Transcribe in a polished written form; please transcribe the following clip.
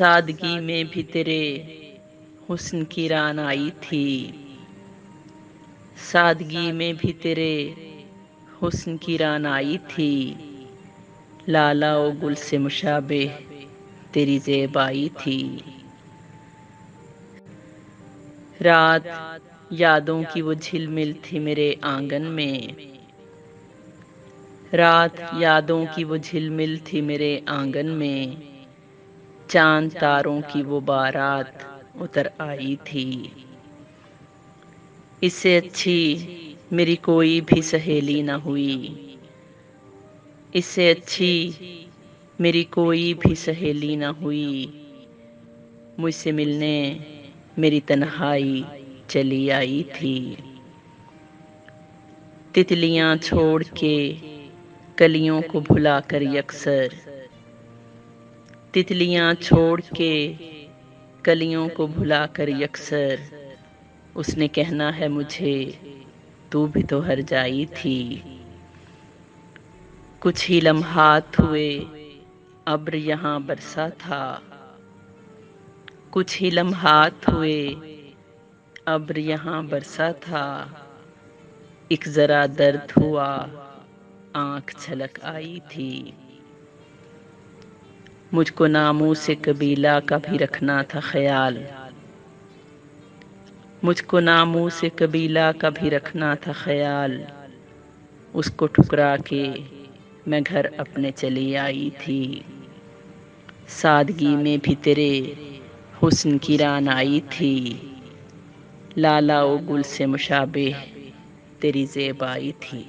سادگی میں بھی تیرے حسن کی ران آئی تھی، سادگی میں بھی تیرے حسن کی ران آئی تھی، لالا و گل سے مشابہ تیری زیب آئی تھی۔ رات یادوں کی وہ جھلمل تھی میرے آنگن میں، رات یادوں کی وہ جھلمل تھی میرے آنگن میں، چاند تاروں کی وہ بارات اتر آئی تھی۔ اس سے اچھی میری کوئی بھی سہیلی نہ ہوئی، اس سے اچھی میری کوئی بھی سہیلی نہ ہوئی، مجھ سے ملنے میری تنہائی چلی آئی تھی۔ تتلیاں چھوڑ کے کلیوں کو بھلا کر یکسر، تتلیاں چھوڑ کے کلیوں کو بھلا کر یکسر، اس نے کہنا ہے مجھے تو بھی تو ہر جائی تھی۔ کچھ ہی لمحات ہوئے ابر یہاں برسا تھا، کچھ ہی لمحات ہوئے ابر یہاں برسا تھا، ایک ذرا درد ہوا آنکھ چھلک آئی تھی۔ مجھ کو ناموس قبیلہ کا بھی رکھنا تھا خیال، مجھ کو ناموس قبیلہ کا بھی رکھنا تھا خیال، اس کو ٹھکرا کے میں گھر اپنے چلی آئی تھی۔ سادگی میں بھی تیرے حسن کی ران آئی تھی، لالا و گل سے مشابہ تیری زیب آئی تھی۔